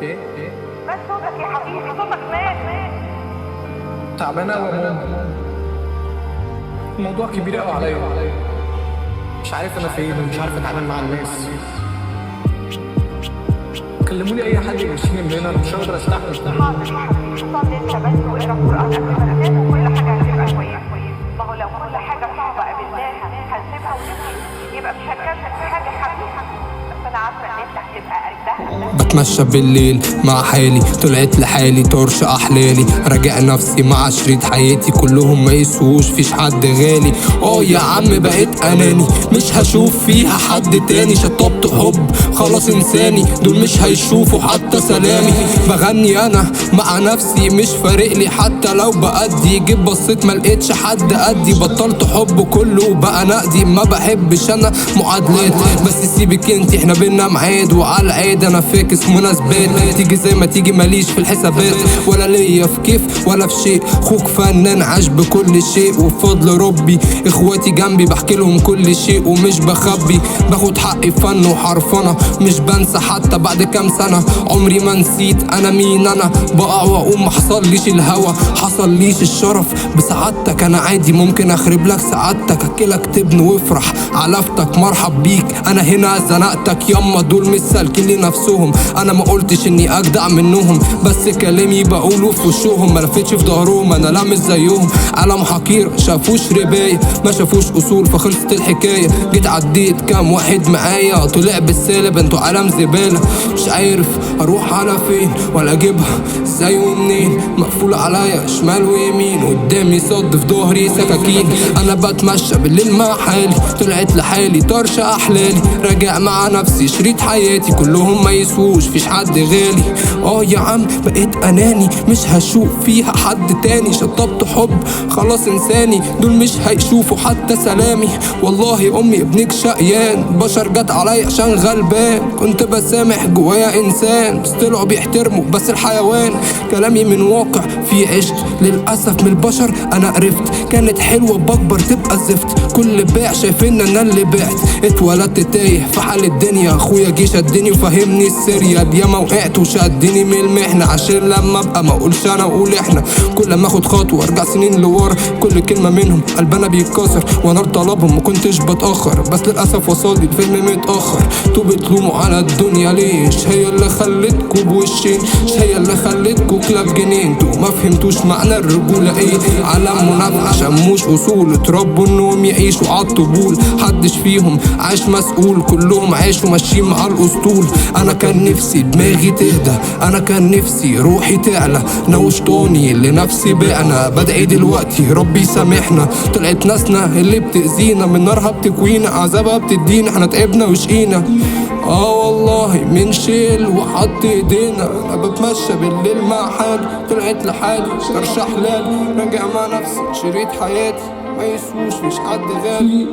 ايه بس صوتك يا حبيبي، صوتك مات. تعبان قوي يا ماما. الموضوع كبير قوي عليا. مش عارف انا فين ومش عارف اتعامل مع الناس. كلموني اي حد يمشيني من هنا، انا مش هقدر استحمل. حاضر يا حبيبي، صلي انت بس واقرا قرآن قبل ما تنام وكل حاجة هتبقى كويسة. ما هو لو كل حاجة صعبة قابلناها هنسيبها ونمشي يبقى مش هنكمل في حاجة يا حبيبي. بس أنا عارفة إن أنت هتبقى قدها. بتمشى بالليل مع حالي، طلعت لحالي طرش احلالي، راجع نفسي مع شريط حياتي، كلهم ما يسووش فيش حد غالي. يا عم بقيت اناني، مش هشوف فيها حد تاني، شطبت حب خلاص انساني، دول مش هيشوفوا حتى سلامي. بغني انا مع نفسي مش فارق لي حتى لو بأدي، جيت بصيت ما لقيتش حد قدي، بطلت حب كله بقى نقدي، ما بحبش انا معادلات، بس سيبك انت احنا بينا ميعاد، وعلى العيد انا فاكس مناسبات، تيجي زي ما تيجي ماليش في الحسابات، ولا ليا في كيف ولا في شيء، خوك فنان عاش بكل شيء، وبفضل ربي اخواتي جنبي بحكي لهم كل شيء، ومش بخبي باخد حقي فن وحرفنة، مش بنسى حتى بعد كام سنة، عمري ما نسيت انا مين، انا بقع واقوم ما حصليش الهوى، حصليش الشرف بسعادتك، انا عادي ممكن اخرب لك سعادتك، اكلك تبن وافرح علفتك، مرحب بيك انا هنا زنقتك، ياما دول مش سالكين لنفسهم، انا ما قلتش اني اجدع منهم، بس كلامي بقوله في وشهم، ما لفتش في ظهرهم انا لا مش زيهم، عالم حقير شافوش رباية ما شافوش اصول، فخلصت الحكاية، جيت عديت كام واحد معايا طلع بالسالب، انتوا عالم زبالة، مش عارف اروح على فين ولا اجيبها ازاي ومنين، مقفول عليا شمال ويمين، قدامي صد في ظهري سكاكين، انا بتمشى بالليل مع حالي، طلعت لحالي طرش احلالي، راجع مع نفسي شريط حياتي، كلهم ما يسووش فيش حد غالي. يا عم بقيت اناني، مش هشوف فيها حد تاني، شطبت حب خلاص انساني، دول مش هيشوفوا حتى سلامي، والله امي ابنك شقيان، بشر جت عليا عشان غلبان، كنت بسامح جوايا انسان، بس طلعوا بيحترموا بس الحيوان، كلامي من واقع في عشت، للاسف من البشر انا قرفت، كانت حلوه بكبر تبقى زفت، كل باع شايفين انا اللي بعت، اتولدت تايه في حال الدنيا، اخويا جه شدني وفهمني السريال، ياما وقعت وشدني من المحنه، عشان لما ابقى ما اقولش انا اقول احنا، كل ما اخد خطوه ارجع سنين لورا، كل كلمه منهم قلبنا بيتكسر، وانا طلبهم ما كنتش بتاخر، بس للاسف وصل لي الفيلم متاخر، انتوا بتلوموا على الدنيا ليش، هي اللي خلتكوا بوشين، مش هي اللي خلتكوا كلاب جنين، انتوا ما فهمتوش معنى الرجوله ايه، عالم منافع شموش اصول، اتربوا انهم يعيشوا عالطبول، حدش فيهم عاش مسؤول، كلهم عاشوا ماشيين مع الاسطول، انا كان نفسي دماغي تهدى، انا كان نفسي روحي تعلى، نوشتوني لنفسي بعنا، بدعي دلوقتي ربي يسامحنا، طلعت ناسنا اللي بتأذينا، من نارها بتكوينا عذابها بتدينا، احنا تعبنا وشقينا، والله من شيل وحط ايدينا، انا بتمشى بالليل مع حالي، طلعت لحالي طرش احلالي، راجع مع نفسي شريط حياتي، ما يسووش مش حد غالي.